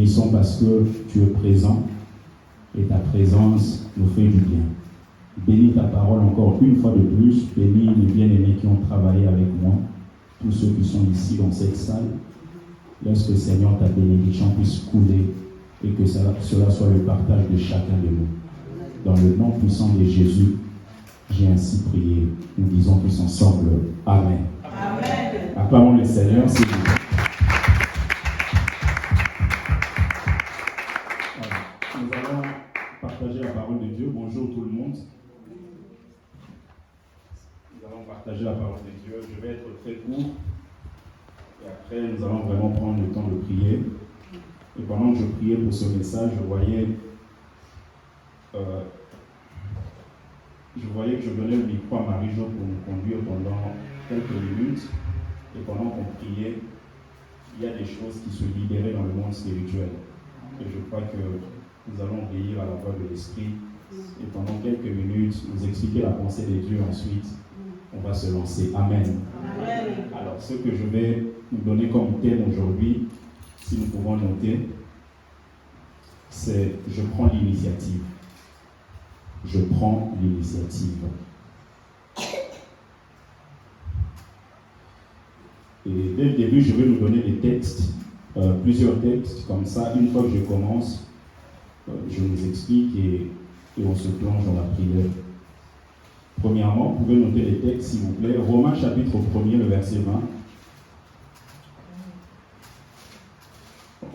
bénissons parce que tu es présent et ta présence nous fait du bien. Bénis ta parole encore une fois de plus. Bénis les bien-aimés qui ont travaillé avec moi, tous ceux qui sont ici dans cette salle. Laisse que Seigneur, ta bénédiction puisse couler et que cela soit le partage de chacun de nous. Dans le nom puissant de Jésus, j'ai ainsi prié. Nous disons tous ensemble Amen. Amen. Acclamons le Seigneur, s'il vous plaît. Nous allons partager la parole de Dieu. Bonjour tout le monde. Nous allons partager la parole de Dieu. Je vais être très court. Et après, nous allons vraiment prendre le temps de prier. Et pendant que je priais pour ce message, je voyais que je donnais le micro à Marie-Jo pour nous conduire pendant quelques minutes. Et pendant qu'on priait, il y a des choses qui se libéraient dans le monde spirituel. Et je crois que nous allons obéir à la voix de l'Esprit. Et pendant quelques minutes, nous expliquer la pensée de Dieu. Ensuite, on va se lancer. Amen. Amen. Alors, ce que je vais nous donner comme thème aujourd'hui, si nous pouvons noter, c'est « Je prends l'initiative ». Je prends l'initiative. Et dès le début, je vais nous donner des textes, plusieurs textes, comme ça, une fois que je commence, je vous explique et on se plonge dans la prière. Premièrement, vous pouvez noter les textes, s'il vous plaît. Romains chapitre 1er, le verset 20.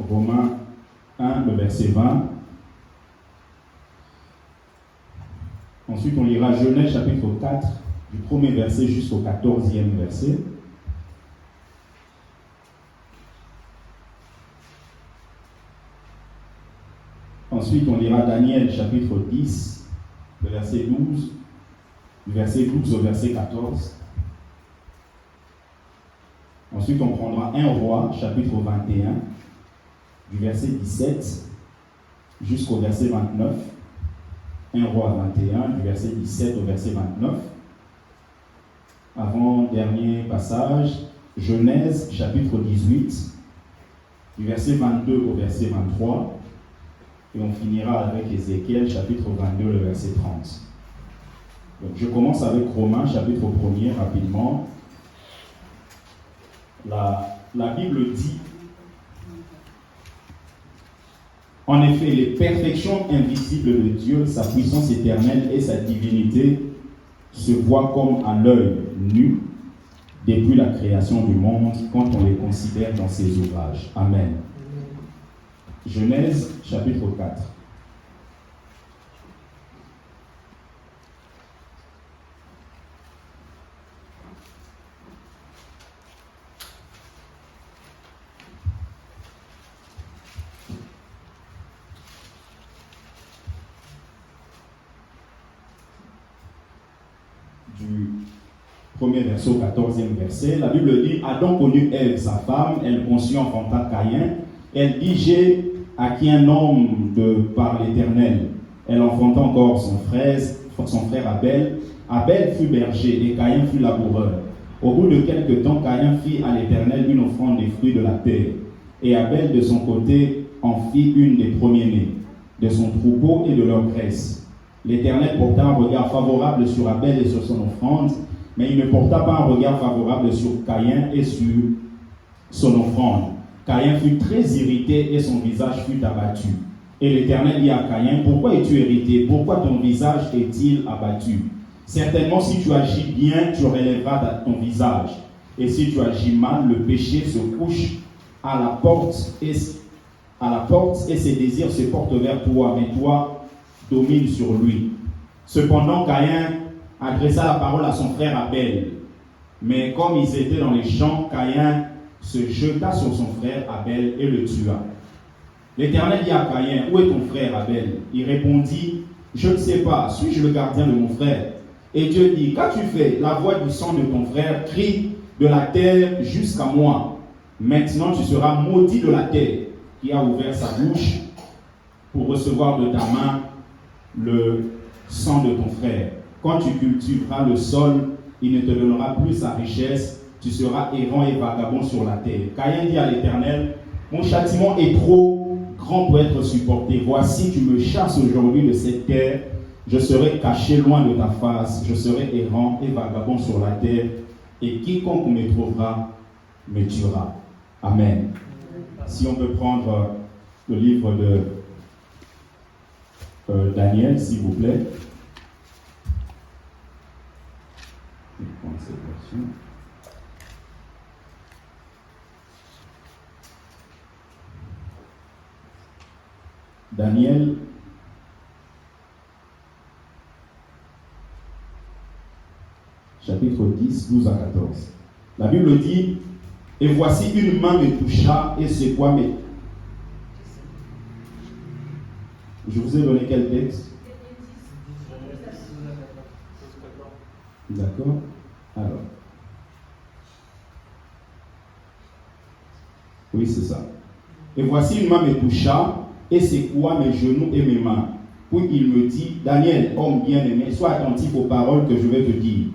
Romains 1, le verset 20. Ensuite, on lira Genèse chapitre 4, du premier verset jusqu'au 14e verset. Ensuite, on lira Daniel chapitre 10, le verset 12, du verset 12 au verset 14. Ensuite, on prendra 1 Roi chapitre 21, du verset 17 jusqu'au verset 29. 1 Roi 21, du verset 17 au verset 29. Avant-dernier passage, Genèse chapitre 18, du verset 22 au verset 23. Et on finira avec Ézéchiel chapitre 22, le verset 30. Donc je commence avec Romains chapitre 1er rapidement. La Bible dit: en effet, les perfections invisibles de Dieu, sa puissance éternelle et sa divinité se voient comme à l'œil nu depuis la création du monde quand on les considère dans ses ouvrages. Amen. Genèse chapitre 4. Du premier verset au 14e verset, la Bible dit: Adam connut Ève, sa femme, elle conçut, enfanta Caïn. Elle dit: j'ai acquis un homme par l'Éternel. Elle enfanta encore son frère Abel. Abel fut berger et Caïn fut laboureur. Au bout de quelque temps, Caïn fit à l'Éternel une offrande des fruits de la terre. Et Abel de son côté en fit une des premiers-nés, de son troupeau et de leur graisse. L'Éternel porta un regard favorable sur Abel et sur son offrande, mais il ne porta pas un regard favorable sur Caïn et sur son offrande. Caïn fut très irrité et son visage fut abattu. Et l'Éternel dit à Caïn: pourquoi es-tu irrité? Pourquoi ton visage est-il abattu? Certainement, si tu agis bien, tu relèveras ton visage. Et si tu agis mal, le péché se couche à la porte et ses désirs se portent vers toi, mais toi, domine sur lui. Cependant, Caïn adressa la parole à son frère Abel. Mais comme ils étaient dans les champs, Caïn se jeta sur son frère Abel et le tua. L'Éternel dit à Caïn: où est ton frère Abel? Il répondit: je ne sais pas, suis-je le gardien de mon frère? Et Dieu dit: qu'as-tu fait? La voix du sang de ton frère crie de la terre jusqu'à moi. Maintenant tu seras maudit de la terre, qui a ouvert sa bouche pour recevoir de ta main le sang de ton frère. Quand tu cultiveras le sol, il ne te donnera plus sa richesse, tu seras errant et vagabond sur la terre. Caïn dit à l'Éternel: mon châtiment est trop grand pour être supporté. Voici, tu me chasses aujourd'hui de cette terre. Je serai caché loin de ta face. Je serai errant et vagabond sur la terre. Et quiconque me trouvera me tuera. Amen. Si on peut prendre le livre de Daniel, s'il vous plaît. Je vais prendre cette version. Daniel, chapitre 10, 12 à 14. La Bible dit, « Et voici une main me toucha et secoua mes... » Je vous ai donné quel texte? D'accord. Alors. Oui, c'est ça. Et voici une main me toucha et secoua mes genoux et mes mains. Puis il me dit, Daniel, homme bien-aimé, sois attentif aux paroles que je vais te dire.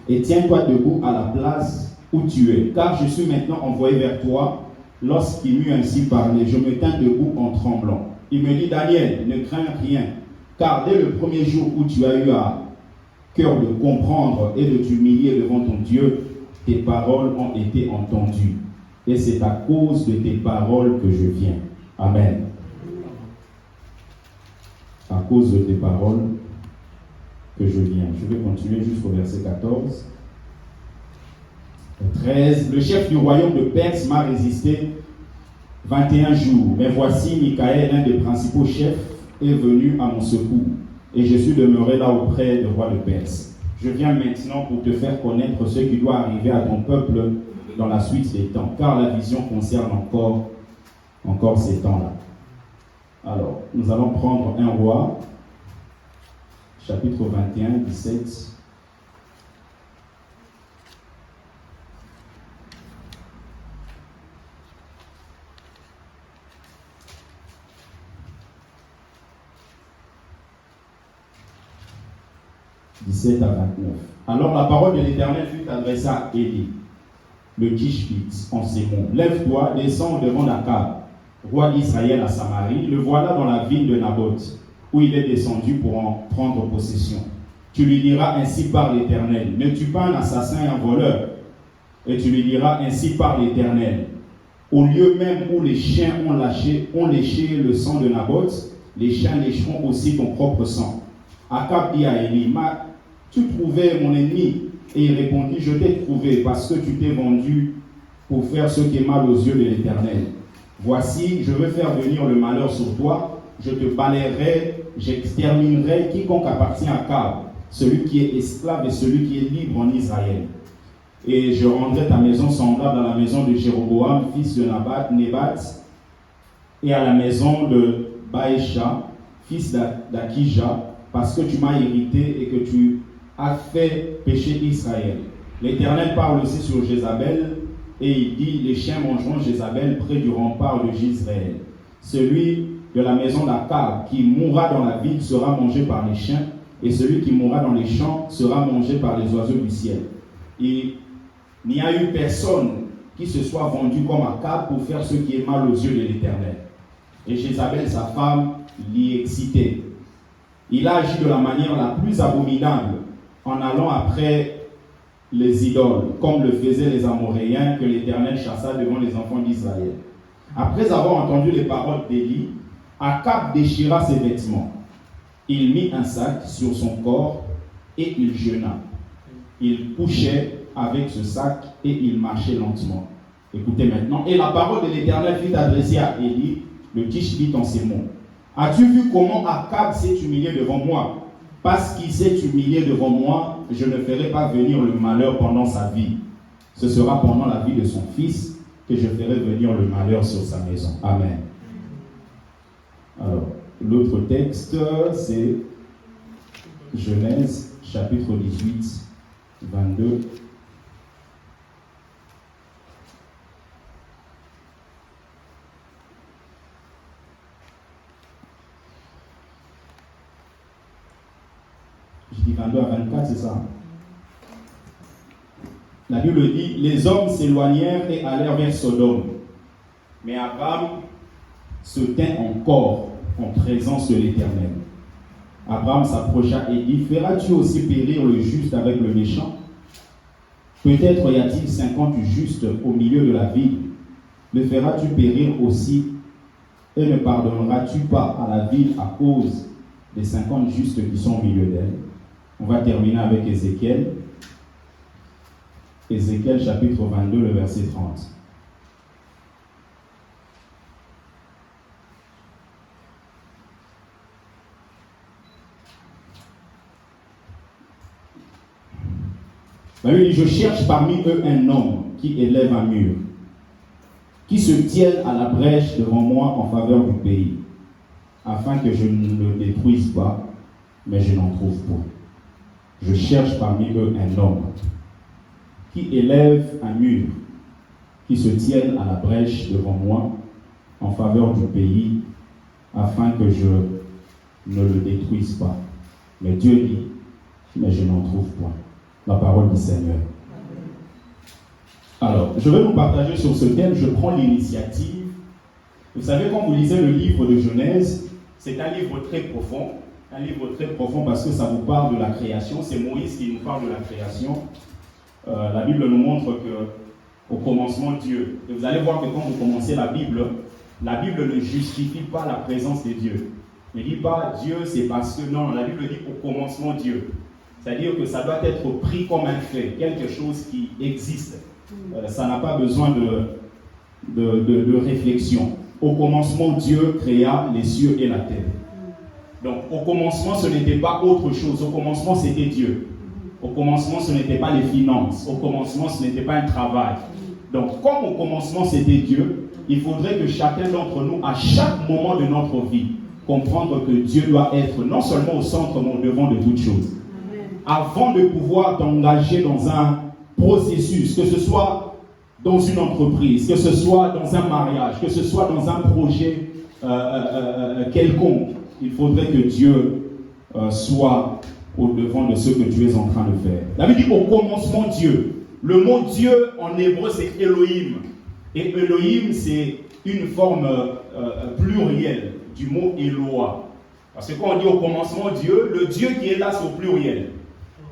Et tiens-toi debout à la place où tu es. Car je suis maintenant envoyé vers toi. Lorsqu'il m'eut ainsi parlé, je me tins debout en tremblant. Il me dit, Daniel, ne crains rien. Car dès le premier jour où tu as eu à cœur de comprendre et de t'humilier devant ton Dieu, tes paroles ont été entendues. Et c'est à cause de tes paroles que je viens. Amen. À cause de tes paroles que je viens. Je vais continuer jusqu'au verset 14. 13. Le chef du royaume de Perse m'a résisté 21 jours. Mais voici Michael, l'un des principaux chefs, est venu à mon secours. Et je suis demeuré là auprès du roi de Perse. Je viens maintenant pour te faire connaître ce qui doit arriver à ton peuple dans la suite des temps, car la vision concerne encore ces temps-là. Alors, nous allons prendre 1 Roi, chapitre 21, 17. « 17 à 29. Alors la parole de l'Éternel fut adressée à Élie, le Tishbite, en ces mots. Lève-toi, descends devant Akab, roi d'Israël à Samarie. Le voilà dans la ville de Naboth, où il est descendu pour en prendre possession. Tu lui diras ainsi par l'Éternel, ne tue pas un assassin et un voleur. Et tu lui diras ainsi par l'Éternel, au lieu même où les chiens ont léché le sang de Naboth, les chiens lécheront aussi ton propre sang. Akab dit à Élie, tu trouvais mon ennemi? Et il répondit, je t'ai trouvé parce que tu t'es vendu pour faire ce qui est mal aux yeux de l'Éternel. Voici, je veux faire venir le malheur sur toi, je te balayerai, j'exterminerai quiconque appartient à Akab, celui qui est esclave et celui qui est libre en Israël. Et je rendrai ta maison semblable à la maison de Jéroboam, fils de Nébat, et à la maison de Baécha, fils d'Akija, parce que tu m'as irrité et que tu as fait pécher Israël. L'Éternel parle aussi sur Jézabel, et il dit, les chiens mangeront Jézabel près du rempart de Jezreel. Celui de la maison d'Akab qui mourra dans la ville sera mangé par les chiens, et celui qui mourra dans les champs sera mangé par les oiseaux du ciel. Il n'y a eu personne qui se soit vendu comme Akab pour faire ce qui est mal aux yeux de l'Éternel. Et Jézabel, sa femme, l'y excitait. Il a agi de la manière la plus abominable en allant après les idoles, comme le faisaient les Amoréens que l'Éternel chassa devant les enfants d'Israël. Après avoir entendu les paroles d'Élie, Akab déchira ses vêtements. Il mit un sac sur son corps et il jeûna. Il couchait avec ce sac et il marchait lentement. Écoutez maintenant. Et la parole de l'Éternel fut adressée à Élie, le Tishbite, en ces mots. As-tu vu comment Akab s'est humilié devant moi? Parce qu'il s'est humilié devant moi, je ne ferai pas venir le malheur pendant sa vie. Ce sera pendant la vie de son fils que je ferai venir le malheur sur sa maison. Amen. Alors, l'autre texte, c'est Genèse, chapitre 18, 22. Je dis 22 à 24, c'est ça. La Bible dit, les hommes s'éloignèrent et allèrent vers Sodome. Mais Abraham se tint encore en présence de l'Éternel. Abraham s'approcha et dit, feras-tu aussi périr le juste avec le méchant? Peut-être y a-t-il 50 justes au milieu de la ville. Le feras-tu périr aussi et ne pardonneras-tu pas à la ville à cause des 50 justes qui sont au milieu d'elle? On va terminer avec Ézéchiel. Ézéchiel chapitre 22, le verset 30. La Bible dit, je cherche parmi eux un homme qui élève un mur, qui se tienne à la brèche devant moi en faveur du pays, afin que je ne le détruise pas, mais je n'en trouve pas. Je cherche parmi eux un homme qui élève un mur, qui se tienne à la brèche devant moi en faveur du pays, afin que je ne le détruise pas. Mais Dieu dit, mais je n'en trouve pas. La parole du Seigneur. Alors, je vais vous partager sur ce thème, je prends l'initiative. Vous savez, quand vous lisez le livre de Genèse, c'est un livre très profond. Un livre très profond parce que ça vous parle de la création. C'est Moïse qui nous parle de la création. La Bible nous montre qu'au commencement, Dieu. Et vous allez voir que quand vous commencez la Bible ne justifie pas la présence de Dieu. Ne dit pas Dieu, c'est parce que non, la Bible dit au commencement Dieu. C'est-à-dire que ça doit être pris comme un fait, quelque chose qui existe. Ça n'a pas besoin de réflexion. Au commencement, Dieu créa les cieux et la terre. Donc, au commencement, ce n'était pas autre chose. Au commencement, c'était Dieu. Au commencement, ce n'était pas les finances. Au commencement, ce n'était pas un travail. Donc, comme au commencement, c'était Dieu, il faudrait que chacun d'entre nous, à chaque moment de notre vie, comprendre que Dieu doit être non seulement au centre, mais au devant de toutes choses. Avant de pouvoir t'engager dans un processus, que ce soit dans une entreprise, que ce soit dans un mariage, que ce soit dans un projet quelconque, il faudrait que Dieu soit au devant de ce que tu es en train de faire. La Bible dit au commencement Dieu. Le mot Dieu en hébreu c'est Elohim. Et Elohim c'est une forme plurielle du mot Eloah. Parce que quand on dit au commencement Dieu, le Dieu qui est là c'est au pluriel.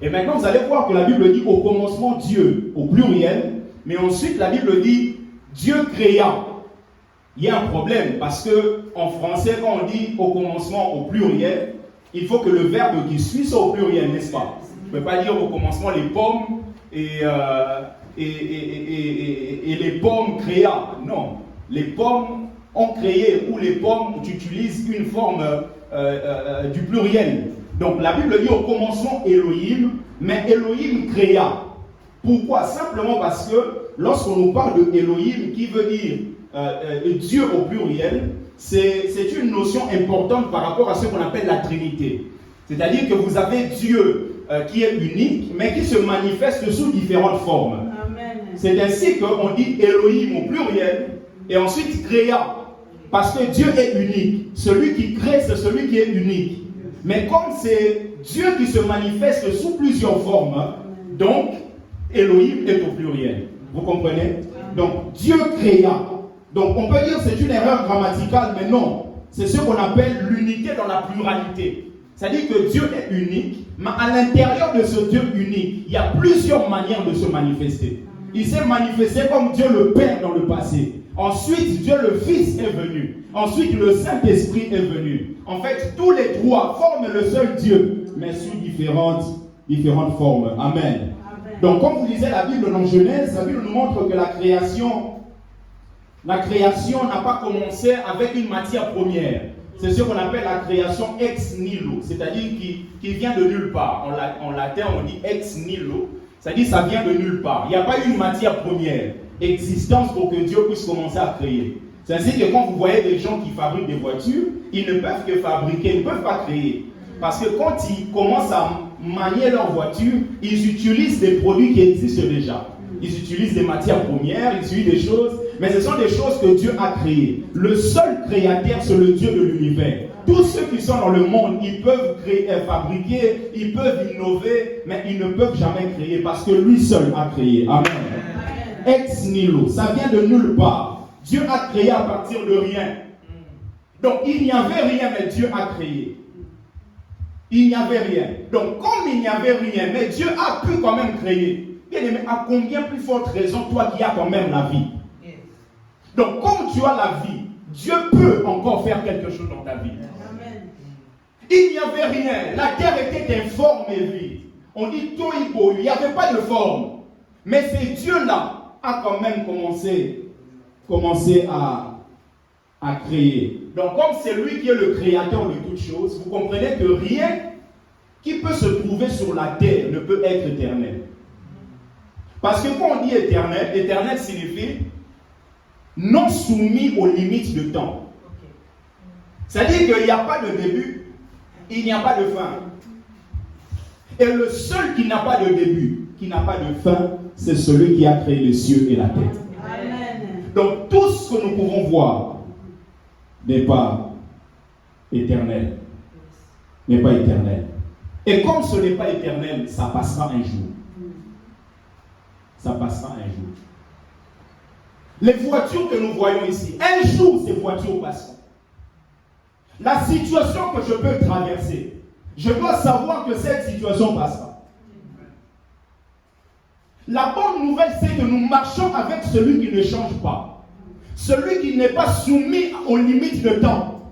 Et maintenant, vous allez voir que la Bible dit au commencement Dieu, au pluriel, mais ensuite la Bible dit Dieu créa. Il y a un problème parce que en français, quand on dit au commencement au pluriel, il faut que le verbe qui suit soit au pluriel, n'est-ce pas? Je ne peux pas dire au commencement les pommes et les pommes créa. Non, les pommes ont créé ou les pommes, tu utilises une forme du pluriel. Donc la Bible dit au commencement Elohim, mais Elohim créa. Pourquoi? Simplement parce que lorsqu'on nous parle de Elohim, qui veut dire Dieu au pluriel, c'est une notion importante par rapport à ce qu'on appelle la Trinité. C'est-à-dire que vous avez Dieu qui est unique, mais qui se manifeste sous différentes formes. Amen. C'est ainsi qu'on dit Elohim au pluriel, et ensuite créa. Parce que Dieu est unique. Celui qui crée, c'est celui qui est unique. Mais comme c'est Dieu qui se manifeste sous plusieurs formes, donc Elohim est au pluriel. Vous comprenez? Donc Dieu créa. Donc on peut dire que c'est une erreur grammaticale, mais non. C'est ce qu'on appelle l'unité dans la pluralité. C'est-à-dire que Dieu est unique, mais à l'intérieur de ce Dieu unique, il y a plusieurs manières de se manifester. Il s'est manifesté comme Dieu le Père dans le passé. Ensuite, Dieu le Fils est venu. Ensuite, le Saint-Esprit est venu. En fait, tous les trois forment le seul Dieu, mais sous différentes formes. Amen. Donc, comme vous lisez la Bible dans Genèse, la Bible nous montre que la création n'a pas commencé avec une matière première. C'est ce qu'on appelle la création ex nihilo, c'est-à-dire qui vient de nulle part. En latin, on dit ex nihilo, c'est-à-dire ça vient de nulle part. Il n'y a pas eu une matière première existence pour que Dieu puisse commencer à créer. C'est ainsi que quand vous voyez des gens qui fabriquent des voitures, ils ne peuvent que fabriquer, ils ne peuvent pas créer. Parce que quand ils commencent à manier leur voiture, ils utilisent des produits qui existent déjà. Ils utilisent des matières premières, ils utilisent des choses, mais ce sont des choses que Dieu a créées. Le seul créateur, c'est le Dieu de l'univers. Tous ceux qui sont dans le monde, ils peuvent créer, fabriquer, ils peuvent innover, mais ils ne peuvent jamais créer parce que lui seul a créé. Amen. Ex nihilo, ça vient de nulle part. Dieu a créé à partir de rien. Donc il n'y avait rien, mais Dieu a créé. Il n'y avait rien. Donc comme il n'y avait rien, mais Dieu a pu quand même créer. Bien aimé, à combien plus forte raison toi qui as quand même la vie? Donc comme tu as la vie, Dieu peut encore faire quelque chose dans ta vie. Amen. Il n'y avait rien. La terre était informe et vide. On dit Toibo, il n'y avait pas de forme. Mais c'est Dieu-là a quand même commencé à créer. Donc comme c'est lui qui est le créateur de toutes choses, vous comprenez que rien qui peut se trouver sur la terre ne peut être éternel. Parce que quand on dit éternel, éternel signifie non soumis aux limites de temps. C'est-à-dire qu'il n'y a pas de début, il n'y a pas de fin. Et le seul qui n'a pas de début, qui n'a pas de fin, c'est celui qui a créé les cieux et la terre. Amen. Donc tout ce que nous pouvons voir n'est pas éternel. N'est pas éternel. Et comme ce n'est pas éternel, ça passera un jour. Ça passera un jour. Les voitures que nous voyons ici, un jour ces voitures passeront. La situation que je peux traverser, je dois savoir que cette situation passera. La bonne nouvelle, c'est que nous marchons avec celui qui ne change pas. Celui qui n'est pas soumis aux limites de temps.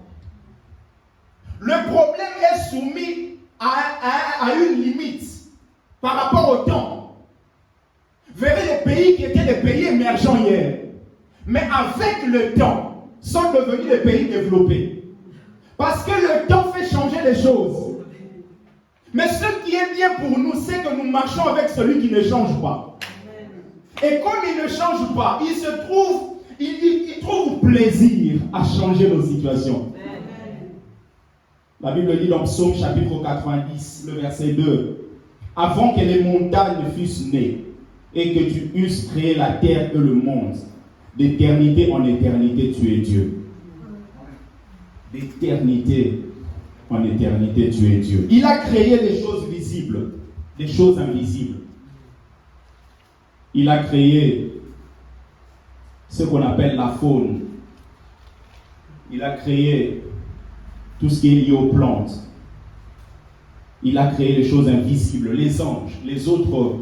Le problème est soumis à une limite par rapport au temps. Verrez les pays qui étaient des pays émergents hier, mais avec le temps, sont devenus des pays développés. Parce que le temps fait changer les choses. Mais ce qui est bien pour nous, c'est que nous marchons avec celui qui ne change pas. Et comme il ne change pas, il trouve plaisir à changer nos situations. La Bible dit dans Psaume chapitre 90, le verset 2, « Avant que les montagnes fussent nées et que tu eusses créé la terre et le monde, d'éternité en éternité, tu es Dieu. » D'éternité en éternité, tu es Dieu. Il a créé des choses visibles, des choses invisibles. Il a créé ce qu'on appelle la faune. Il a créé tout ce qui est lié aux plantes. Il a créé les choses invisibles, les anges, les autres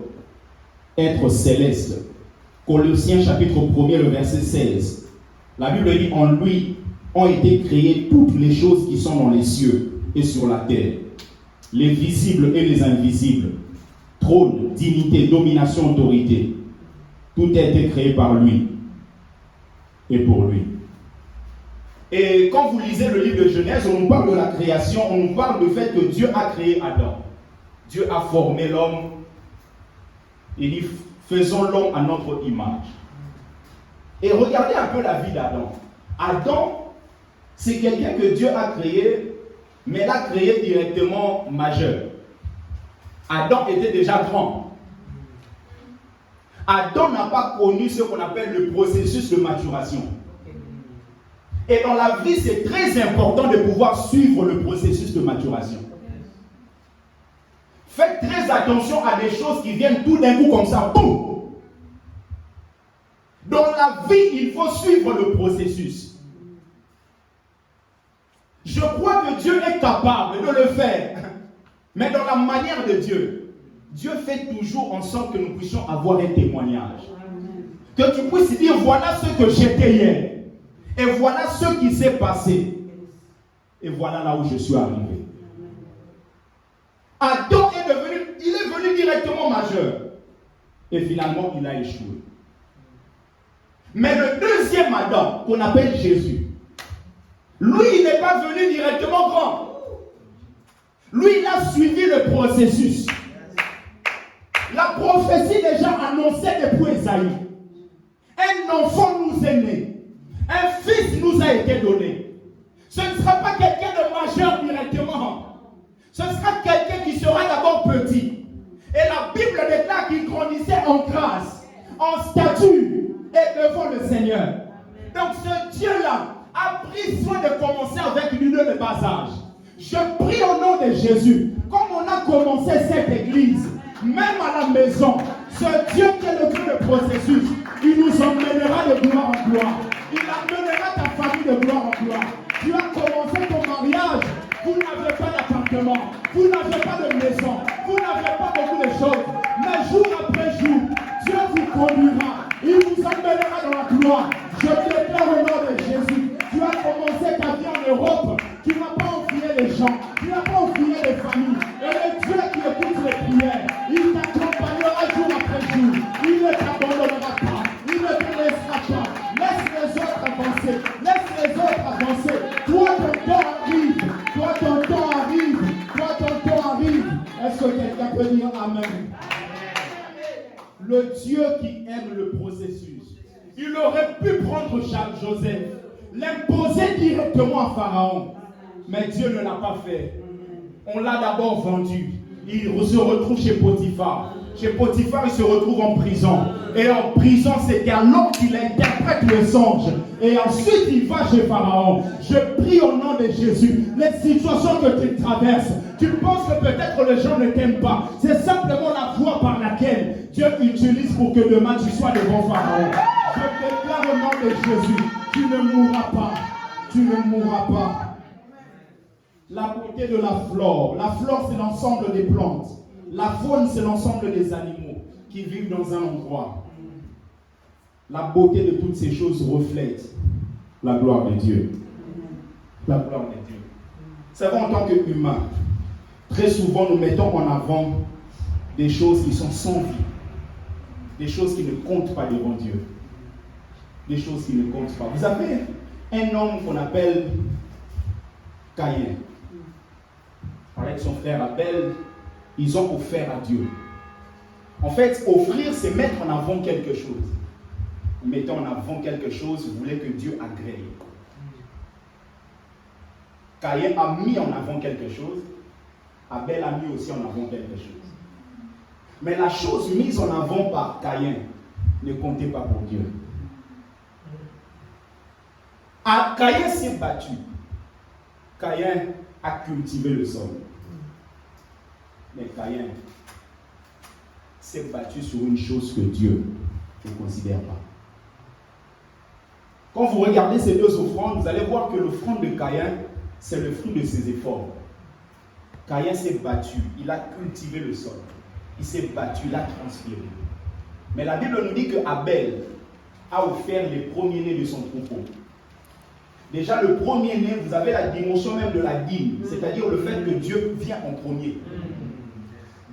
êtres célestes. Colossiens chapitre 1er, le verset 16. La Bible dit, en lui ont été créées toutes les choses qui sont dans les cieux et sur la terre, les visibles et les invisibles, trône, dignité, domination, autorité. Tout a été créé par lui et pour lui. Et quand vous lisez le livre de Genèse, on nous parle de la création, on nous parle du fait que Dieu a créé Adam. Dieu a formé l'homme. Il dit, faisons l'homme à notre image. Et regardez un peu la vie d'Adam. Adam, c'est quelqu'un que Dieu a créé, mais l'a créé directement majeur. Adam était déjà grand. Adam n'a pas connu ce qu'on appelle le processus de maturation. Et dans la vie, c'est très important de pouvoir suivre le processus de maturation. Faites très attention à des choses qui viennent tout d'un coup comme ça. Boum! Dans la vie, il faut suivre le processus. Je crois que Dieu est capable de le faire. Mais dans la manière de Dieu, Dieu fait toujours en sorte que nous puissions avoir un témoignage. Que tu puisses dire, voilà ce que j'étais hier. Et voilà ce qui s'est passé. Et voilà là où je suis arrivé. Adam il est venu directement majeur. Et finalement, il a échoué. Mais le deuxième Adam, qu'on appelle Jésus, lui, il n'est pas venu directement grand. Lui, il a suivi le processus. La prophétie déjà annonçait depuis Esaïe. Un enfant nous est né. Un fils nous a été donné. Ce ne sera pas quelqu'un de majeur directement. Ce sera quelqu'un qui sera d'abord petit. Et la Bible déclare qu'il grandissait en grâce, en statut et devant le Seigneur. Donc ce Dieu-là a pris soin de commencer avec lui de bas âge. Je prie au nom de Jésus, comme on a commencé cette église, même à la maison, ce Dieu qui est le Dieu de processus, il nous emmènera de gloire en gloire. Il amènera ta famille de gloire en gloire. Tu as commencé ton mariage, vous n'avez pas d'appartement, vous n'avez pas de maison, vous n'avez pas beaucoup de choses. Mais jour après jour, Dieu vous conduira. Il vous emmènera dans la gloire. Je déclare au nom de Jésus. Tu as commencé ta vie en Europe. Tu n'as pas oublié les gens. Tu n'as pas oublié les familles. Et le Dieu qui écoute les prières, il t'accompagnera jour après jour. Il ne t'abandonnera pas. Il ne te laissera pas. Laisse les autres avancer. Laisse les autres avancer. Toi, ton temps arrive. Toi, ton temps arrive. Toi, ton temps arrive. Est-ce que quelqu'un peut dire Amen? Le Dieu qui aime le processus, il aurait pu prendre Joseph, l'imposer directement à Pharaon. Mais Dieu ne l'a pas fait. On l'a d'abord vendu. Il se retrouve chez Potiphar. Chez Potiphar, il se retrouve en prison. Et en prison, c'est alors qu'il interprète le songe. Et ensuite, il va chez Pharaon. Je prie au nom de Jésus. Les situations que tu traverses, tu penses que peut-être les gens ne t'aiment pas. C'est simplement la voie par laquelle Dieu utilise pour que demain tu sois devant Pharaon. Je déclare au nom de Jésus, tu ne mourras pas. Tu ne mourras pas. La beauté de la flore. La flore, c'est l'ensemble des plantes. La faune, c'est l'ensemble des animaux qui vivent dans un endroit. La beauté de toutes ces choses reflète la gloire de Dieu. La gloire de Dieu. C'est vrai, en tant qu'humain, très souvent nous mettons en avant des choses qui sont sans vie. Des choses qui ne comptent pas devant Dieu. Des choses qui ne comptent pas. Vous avez un homme qu'on appelle Caïn. Avec son frère Abel, ils ont offert à Dieu. En fait, offrir, c'est mettre en avant quelque chose. Vous mettez en avant quelque chose, vous voulez que Dieu agrée. Caïn a mis en avant quelque chose, Abel a mis aussi en avant quelque chose. Mais la chose mise en avant par Caïn ne comptait pas pour Dieu. Caïn s'est battu. Caïn a cultivé le sol. Mais Caïn s'est battu sur une chose que Dieu ne considère pas. Quand vous regardez ces deux offrandes, vous allez voir que l'offrande de Caïn, c'est le fruit de ses efforts. Caïn s'est battu, il a cultivé le sol. Il s'est battu, il a transpiré. Mais la Bible nous dit que Abel a offert les premiers-nés de son troupeau. Déjà, le premier-né, vous avez la dimension même de la dîme, c'est-à-dire le fait que Dieu vient en premier.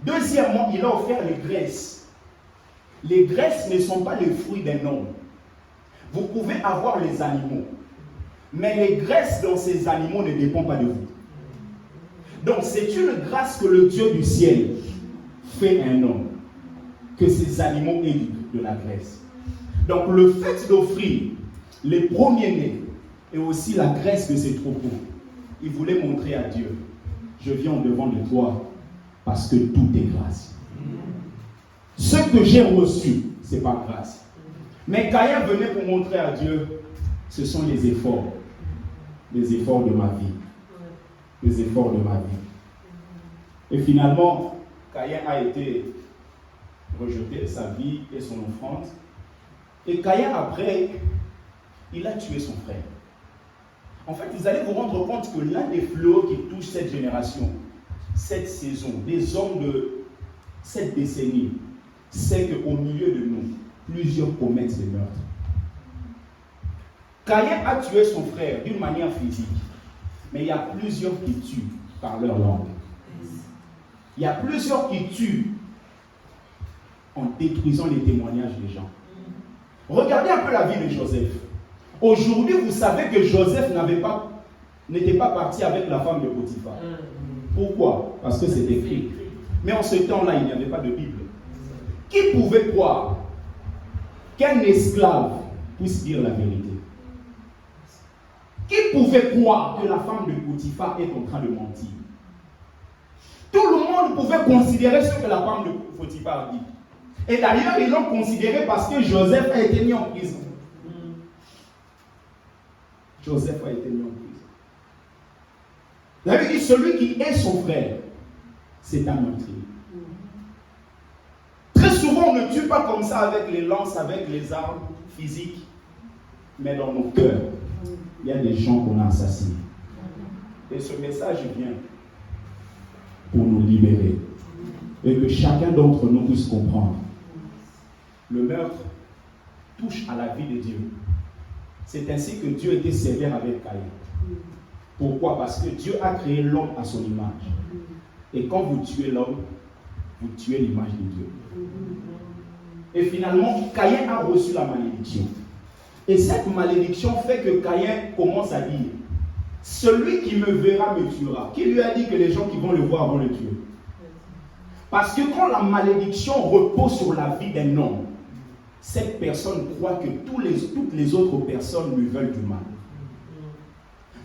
Deuxièmement, il a offert les graisses. Les graisses ne sont pas les fruits d'un homme. Vous pouvez avoir les animaux, mais les graisses dans ces animaux ne dépendent pas de vous. Donc, c'est une grâce que le Dieu du ciel fait à un homme, que ces animaux aient de la graisse. Donc, le fait d'offrir les premiers-nés et aussi la graisse de ses troupeaux, il voulait montrer à Dieu, je viens au-devant de toi parce que tout est grâce. Ce que j'ai reçu, c'est pas grâce. Mais Caïn venait pour montrer à Dieu, ce sont les efforts de ma vie. Les efforts de ma vie. Et finalement, Caïn a été rejeté, sa vie et son offrande. Et Caïn, après, il a tué son frère. En fait, vous allez vous rendre compte que l'un des fléaux qui touche cette génération, cette saison, des hommes de cette décennie, c'est qu'au milieu de nous, plusieurs commettent des meurtres. Caïn a tué son frère d'une manière physique, mais il y a plusieurs qui tuent par leur langue. Il y a plusieurs qui tuent en détruisant les témoignages des gens. Regardez un peu la vie de Joseph. Aujourd'hui, vous savez que Joseph n'était pas parti avec la femme de Potiphar. Pourquoi? Parce que c'est écrit. Mais en ce temps-là, il n'y avait pas de Bible. Qui pouvait croire qu'un esclave puisse dire la vérité? Qui pouvait croire que la femme de Potiphar est en train de mentir? Tout le monde pouvait considérer ce que la femme de Potiphar dit. Et d'ailleurs, ils l'ont considéré parce que Joseph a été mis en prison. Joseph a été mis en prison. Vous avez dit, celui qui est son frère, c'est un meurtrier. Très souvent, on ne tue pas comme ça avec les lances, avec les armes physiques. Mais dans nos cœurs, il y a des gens qu'on a assassinés. Et ce message vient pour nous libérer. Et que chacun d'entre nous puisse comprendre. Le meurtre touche à la vie de Dieu. C'est ainsi que Dieu était sévère avec Caïn. Pourquoi? Parce que Dieu a créé l'homme à son image. Et quand vous tuez l'homme, vous tuez l'image de Dieu. Et finalement, Caïn a reçu la malédiction. Et cette malédiction fait que Caïn commence à dire: celui qui me verra me tuera. Qui lui a dit que les gens qui vont le voir vont le tuer? Parce que quand la malédiction repose sur la vie d'un homme, cette personne croit que toutes les autres personnes lui veulent du mal.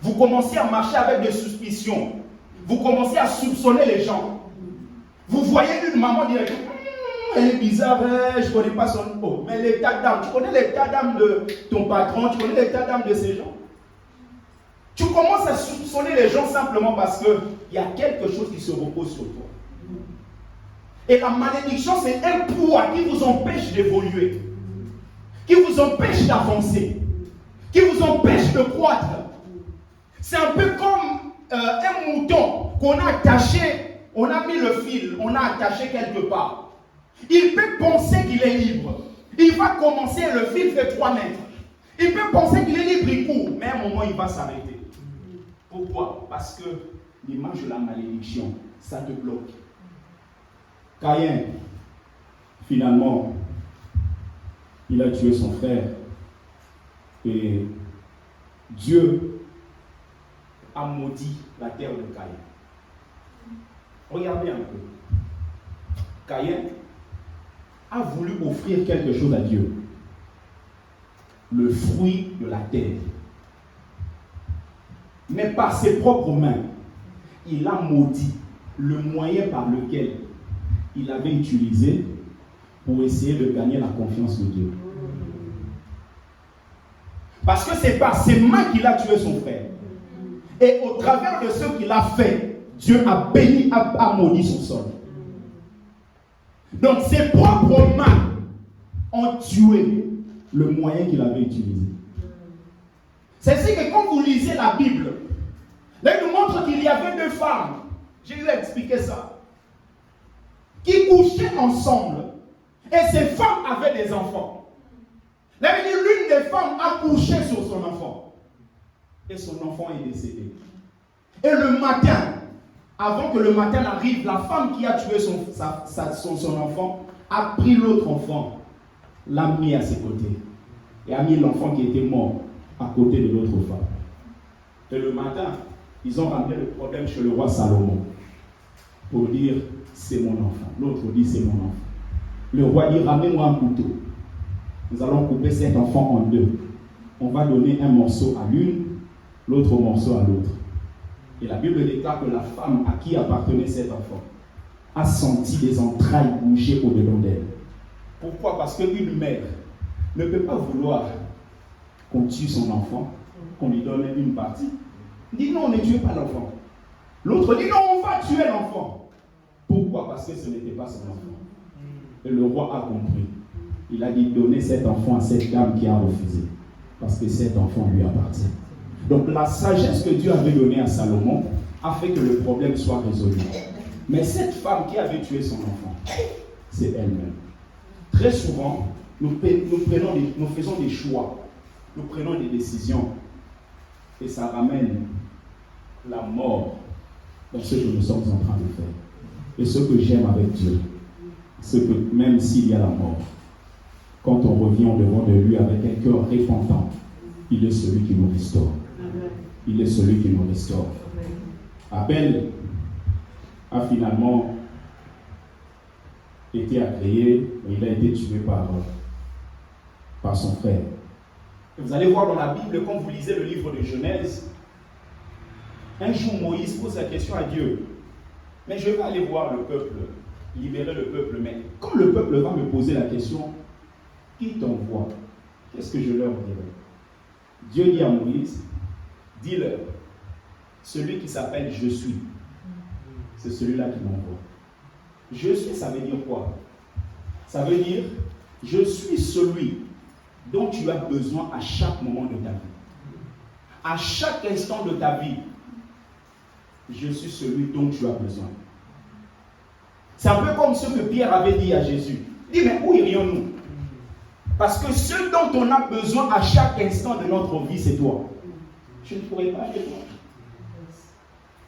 Vous commencez à marcher avec des suspicions. Vous commencez à soupçonner les gens. Vous voyez une maman dire: elle est bizarre, je ne connais pas son nom. Mais l'état d'âme, tu connais l'état d'âme de ton patron, tu connais l'état d'âme de ces gens. Tu commences à soupçonner les gens simplement parce qu'il y a quelque chose qui se repose sur toi. Et la malédiction, c'est un poids qui vous empêche d'évoluer, qui vous empêche d'avancer, qui vous empêche de croître. C'est un peu comme un mouton qu'on a attaché, on a mis le fil, on a attaché quelque part. Il peut penser qu'il est libre. Il va commencer, le fil fait 3 mètres. Il peut penser qu'il est libre, il court, mais à un moment, il va s'arrêter. Pourquoi? Parce que l'image de la malédiction, ça te bloque. Caïn, finalement, il a tué son frère. Et Dieu a maudit la terre de Caïn. Regardez un peu. Caïn a voulu offrir quelque chose à Dieu. Le fruit de la terre. Mais par ses propres mains, il a maudit le moyen par lequel il avait utilisé pour essayer de gagner la confiance de Dieu. Parce que c'est par ses mains qu'il a tué son frère. Et au travers de ce qu'il a fait, Dieu a béni, a maudit son sol. Donc ses propres mains ont tué le moyen qu'il avait utilisé. C'est ainsi que quand vous lisez la Bible, là il nous montre qu'il y avait 2 femmes. J'ai eu à expliquer ça. Qui couchaient ensemble. Et ces femmes avaient des enfants. Là il dit l'une des femmes a couché sur son enfant. Et son enfant est décédé. Et le matin, avant que le matin n'arrive, la femme qui a tué son enfant a pris l'autre enfant, l'a mis à ses côtés. Et a mis l'enfant qui était mort à côté de l'autre femme. Et le matin, ils ont ramené le problème chez le roi Salomon pour dire: c'est mon enfant. L'autre dit: c'est mon enfant. Le roi dit: ramenez-moi un couteau. Nous allons couper cet enfant en 2. On va donner un morceau à l'une, l'autre morceau à l'autre. Et la Bible déclare que la femme à qui appartenait cet enfant a senti des entrailles bouger au-dedans d'elle. Pourquoi? Parce qu'une mère ne peut pas vouloir qu'on tue son enfant, qu'on lui donne une partie. Il dit: non, ne tuez pas l'enfant. L'autre dit: non, on va tuer l'enfant. Pourquoi? Parce que ce n'était pas son enfant. Et le roi a compris. Il a dit: donnez cet enfant à cette dame qui a refusé. Parce que cet enfant lui appartient. Donc la sagesse que Dieu avait donnée à Salomon a fait que le problème soit résolu. Mais cette femme qui avait tué son enfant, c'est elle-même. Très souvent, nous faisons des choix, nous prenons des décisions et ça ramène la mort dans ce que nous sommes en train de faire. Et ce que j'aime avec Dieu, c'est que même s'il y a la mort, quand on revient au-devant de lui avec un cœur repentant, il est celui qui nous restaure. Il est celui qui nous restaure. Abel a finalement été agréé, il a été tué par son frère. Et vous allez voir dans la Bible, quand vous lisez le livre de Genèse, un jour Moïse pose la question à Dieu: mais je vais aller voir le peuple, libérer le peuple, mais quand le peuple va me poser la question: qui t'envoie? Qu'est-ce que je leur dirai? Dieu dit à Moïse: dis-leur, celui qui s'appelle Je suis, c'est celui-là qui m'envoie. Je suis, ça veut dire quoi? Ça veut dire, je suis celui dont tu as besoin à chaque moment de ta vie. À chaque instant de ta vie, je suis celui dont tu as besoin. C'est un peu comme ce que Pierre avait dit à Jésus. Il dit, mais où irions-nous? Parce que ce dont on a besoin à chaque instant de notre vie, c'est toi. Je ne pourrais pas aller loin.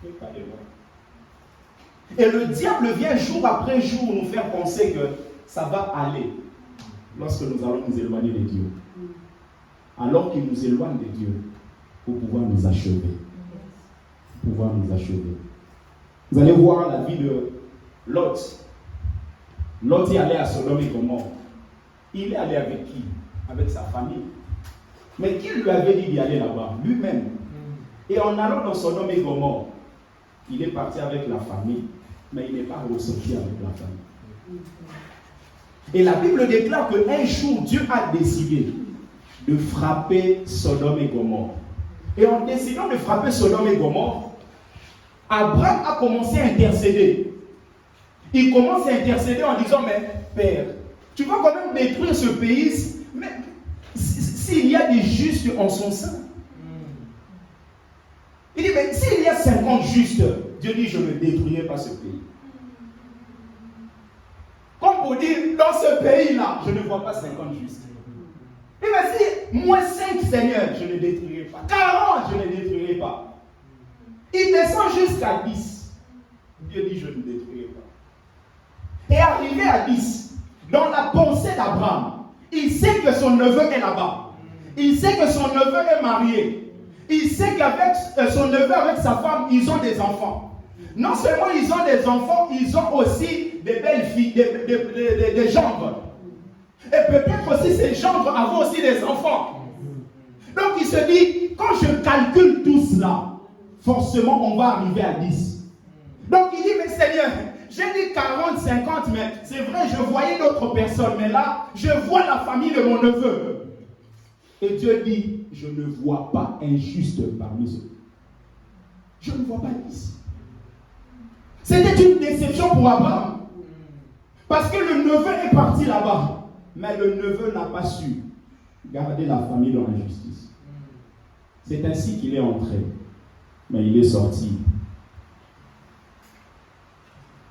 Je ne pourrais pas aller loin. Et le diable vient jour après jour nous faire penser que ça va aller lorsque nous allons nous éloigner de Dieu. Alors qu'il nous éloigne de Dieu pour pouvoir nous achever. Pour pouvoir nous achever. Vous allez voir la vie de Lot. Lot est allé à Sodome et Gomorrhe. Il est allé avec qui? Avec sa famille. Mais qui lui avait dit d'y aller là-bas? Lui-même. Et en allant dans Sodome et Gomorrhe, il est parti avec la famille, mais il n'est pas ressorti avec la famille. Et la Bible déclare qu'un jour, Dieu a décidé de frapper Sodome et Gomorrhe. Et en décidant de frapper Sodome et Gomorrhe, Abraham a commencé à intercéder. Il commence à intercéder en disant, mais Père, tu vas quand même détruire ce pays, mais s'il y a des justes en son sein. Il dit, mais s'il y a 50 justes, Dieu dit, je ne détruirai pas ce pays. Comme pour dire, dans ce pays-là, je ne vois pas 50 justes. Il dit, mais si moi 5 seigneurs, je ne détruirai pas. 40, je ne détruirai pas. Il descend jusqu'à 10. Dieu dit, je ne détruirai pas. Et arrivé à 10, dans la pensée d'Abraham, il sait que son neveu est là-bas. Il sait que son neveu est marié. Il sait qu'avec son neveu, avec sa femme, ils ont des enfants. Non seulement ils ont des enfants, ils ont aussi des belles filles, des gendres. Et peut-être aussi ces gendres avaient aussi des enfants. Donc il se dit, quand je calcule tout cela, forcément on va arriver à 10. Donc il dit, mais Seigneur, j'ai dit 40, 50, mais c'est vrai, je voyais d'autres personnes, mais là, je vois la famille de mon neveu. Et Dieu dit, je ne vois pas un juste parmi eux. Je ne vois pas 10. C'était une déception pour Abraham. Parce que le neveu est parti là-bas. Mais le neveu n'a pas su garder la famille dans la justice. C'est ainsi qu'il est entré. Mais il est sorti.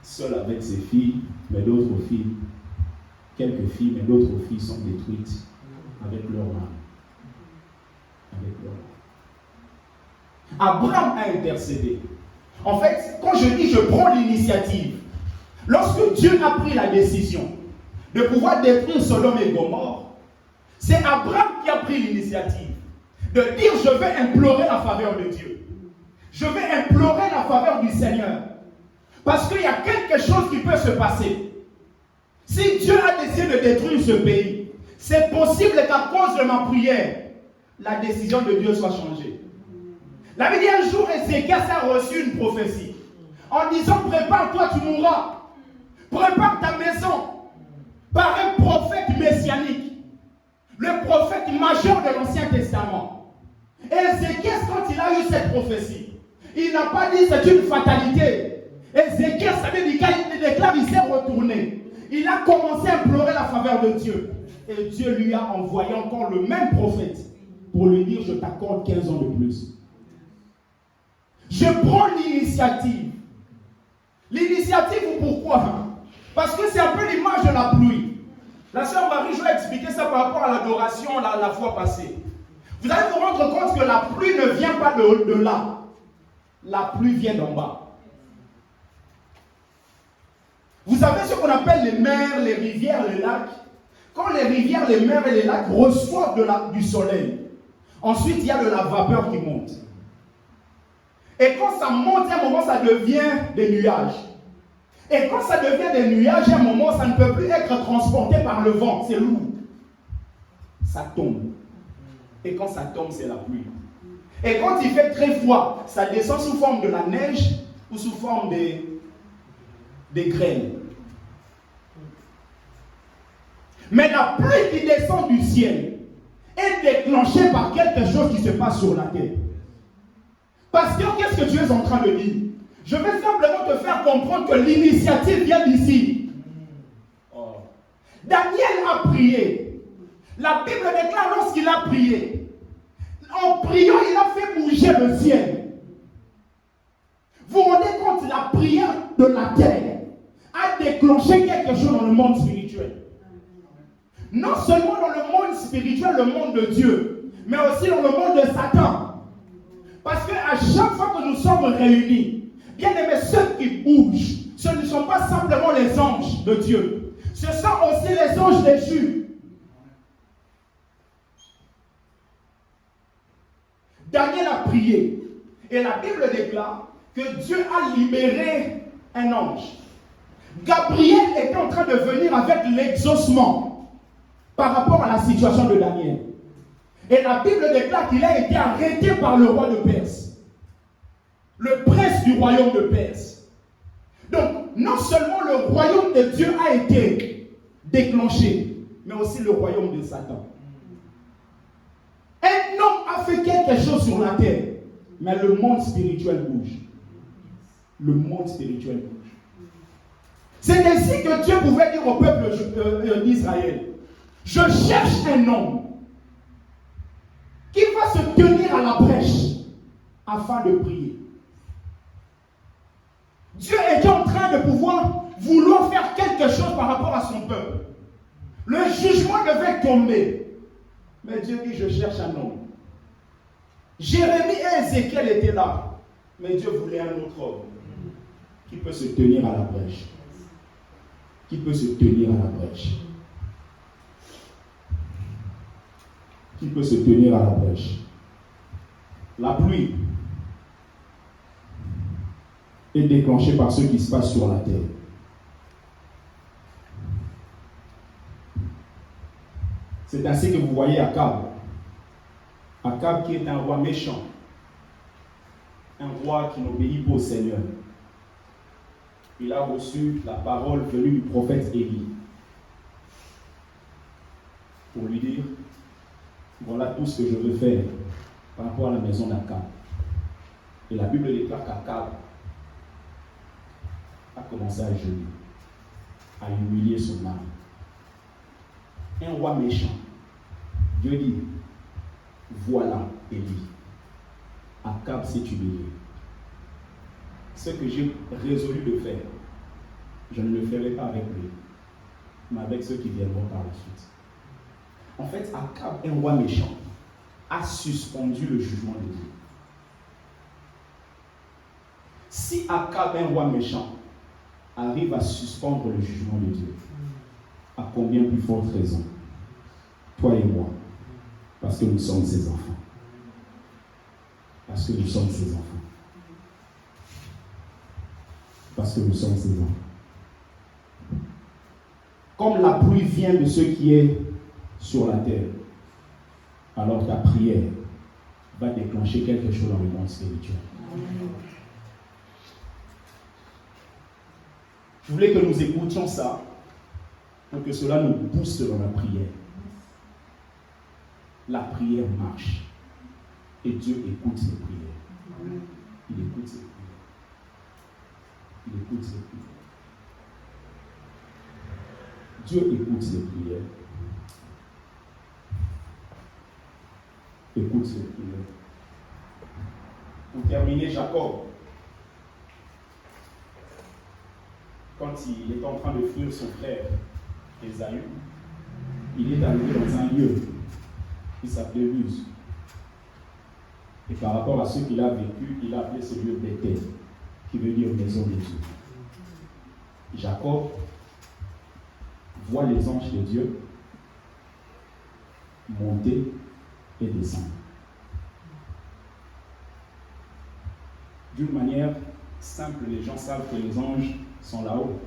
Seul avec ses filles, mais d'autres filles, quelques filles, mais d'autres filles sont détruites avec leur mari. Abraham a intercédé. En fait, quand je dis je prends l'initiative, lorsque Dieu a pris la décision de pouvoir détruire Sodome et Gomorrhe, c'est Abraham qui a pris l'initiative de dire je vais implorer la faveur de Dieu. Je vais implorer la faveur du Seigneur. Parce qu'il y a quelque chose qui peut se passer. Si Dieu a décidé de détruire ce pays, c'est possible qu'à cause de ma prière, la décision de Dieu soit changée. La Bible dit un jour, Ézéchias a reçu une prophétie en disant, prépare-toi, tu mourras. Prépare ta maison par un prophète messianique, le prophète majeur de l'Ancien Testament. Et Ézéchias, quand il a eu cette prophétie, il n'a pas dit c'est une fatalité. Ézéchias, ça veut dire qu'il déclare, il s'est retourné. Il a commencé à implorer la faveur de Dieu. Et Dieu lui a envoyé encore le même prophète pour lui dire, je t'accorde 15 ans de plus. Je prends l'initiative. L'initiative, pourquoi? Parce que c'est un peu l'image de la pluie. La sœur Marie-Jo a expliqué ça par rapport à l'adoration la fois passée. Vous allez vous rendre compte que la pluie ne vient pas de là. La pluie vient d'en bas. Vous savez ce qu'on appelle les mers, les rivières, les lacs. Quand les rivières, les mers et les lacs reçoivent du soleil, ensuite il y a de la vapeur qui monte. Et quand ça monte, à un moment, ça devient des nuages. Et quand ça devient des nuages, à un moment, ça ne peut plus être transporté par le vent. C'est lourd. Ça tombe. Et quand ça tombe, c'est la pluie. Et quand il fait très froid, ça descend sous forme de la neige ou sous forme des graines. Mais la pluie qui descend du ciel est déclenchée par quelque chose qui se passe sur la terre. Pasteur, qu'est-ce que tu es en train de dire? Je vais simplement te faire comprendre que l'initiative vient d'ici. Oh. Daniel a prié. La Bible déclare lorsqu'il a prié. En priant, il a fait bouger le ciel. Vous la prière de la terre a déclenché quelque chose dans le monde spirituel. Non seulement dans le monde spirituel, le monde de Dieu, mais aussi dans le monde de Satan. Parce qu'à chaque fois que nous sommes réunis, bien aimés, ceux qui bougent, ce ne sont pas simplement les anges de Dieu. Ce sont aussi les anges déchus. Daniel a prié. Et la Bible déclare que Dieu a libéré un ange. Gabriel était en train de venir avec l'exaucement par rapport à la situation de Daniel. Et la Bible déclare qu'il a été arrêté par le roi de Perse. Le prince du royaume de Perse. Donc, non seulement le royaume de Dieu a été déclenché, mais aussi le royaume de Satan. Un homme a fait quelque chose sur la terre, mais le monde spirituel bouge. Le monde spirituel bouge. C'est ainsi que Dieu pouvait dire au peuple d'Israël, je cherche un homme qui va se tenir à la brèche afin de prier. Dieu était en train de vouloir faire quelque chose par rapport à son peuple. Le jugement devait tomber. Mais Dieu dit, je cherche un homme. Jérémie et Ézéchiel étaient là. Mais Dieu voulait un autre homme qui peut se tenir à la brèche. Qui peut se tenir à la brèche. Qui peut se tenir à la brèche. La pluie est déclenchée par ce qui se passe sur la terre. C'est ainsi que vous voyez Akab. Akab qui est un roi méchant. Un roi qui n'obéit pas au Seigneur. Il a reçu la parole venue du prophète Élie. Pour lui dire, voilà tout ce que je veux faire par rapport à la maison d'Akab. Et la Bible déclare qu'Akab a commencé à jeûner, à humilier son âme. Un roi méchant. Dieu dit, voilà Élie. Akab s'est humilié. Ce que j'ai résolu de faire, je ne le ferai pas avec lui, mais avec ceux qui viendront par la suite. En fait, Akab, un roi méchant, a suspendu le jugement de Dieu. Si Akab, un roi méchant, arrive à suspendre le jugement de Dieu, à combien plus forte raison, toi et moi, parce que nous sommes ses enfants. Parce que nous sommes ses enfants. Parce que nous sommes ses enfants. Comme la pluie vient de ce qui est sur la terre, alors ta prière va déclencher quelque chose dans le monde spirituel. Je voulais que nous écoutions ça pour que cela nous booste dans la prière. La prière marche et Dieu écoute ses prières. Il écoute ses prières. Il écoute ses prières. Dieu écoute ses prières. Écoute ses prières. Pour terminer, Jacob, quand il est en train de fuir son frère Ésaü, il est arrivé dans un lieu qui s'appelait Luz. Et par rapport à ce qu'il a vécu, il a appelé ce lieu Bethel, qui veut dire maison de Dieu. Jacob voit les anges de Dieu monter et descendre. D'une manière simple, les gens savent que les anges sont là-haut.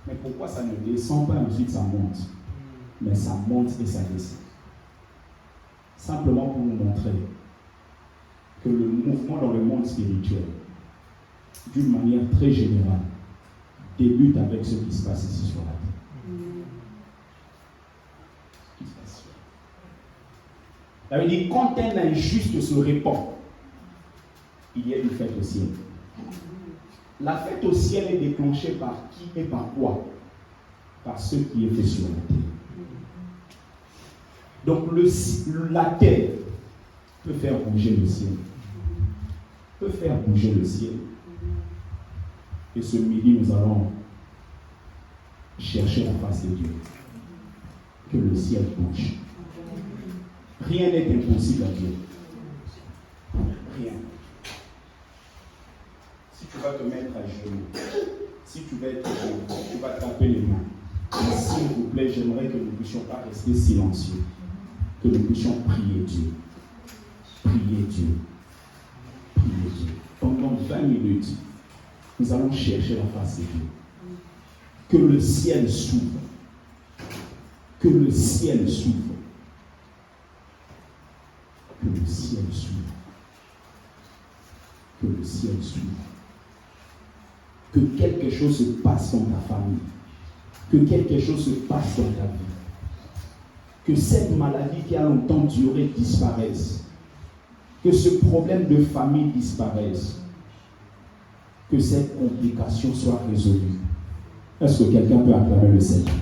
Mais pourquoi ça ne descend pas ensuite ça monte? Mais ça monte et ça descend. Simplement pour nous montrer que le mouvement dans le monde spirituel, d'une manière très générale, débute avec ce qui se passe ici sur la terre. Ce qui se passe sur la terre. Il dit, quand un injuste se répand, il y a une fête au ciel. La fête au ciel est déclenchée par qui et par quoi? Par ce qui est fait sur la terre. Donc la terre peut faire bouger le ciel. Peut faire bouger le ciel Et ce midi, nous allons chercher la face de Dieu. Que le ciel bouge. Rien n'est impossible à Dieu. Rien. Si tu vas te mettre à genoux, si tu vas être debout, tu vas taper les mains. Mais s'il vous plaît, j'aimerais que nous ne puissions pas rester silencieux. Que nous puissions prier Dieu. Prier Dieu. Prier Dieu. Pendant 20 minutes, nous allons chercher la face de Dieu. Que le ciel s'ouvre. Que le ciel s'ouvre. Que le ciel s'ouvre. Que le ciel s'ouvre. Que quelque chose se passe dans ta famille. Que quelque chose se passe dans ta vie. Que cette maladie qui a longtemps duré disparaisse. Que ce problème de famille disparaisse. Que cette complication soit résolue. Est-ce que quelqu'un peut acclamer le Seigneur?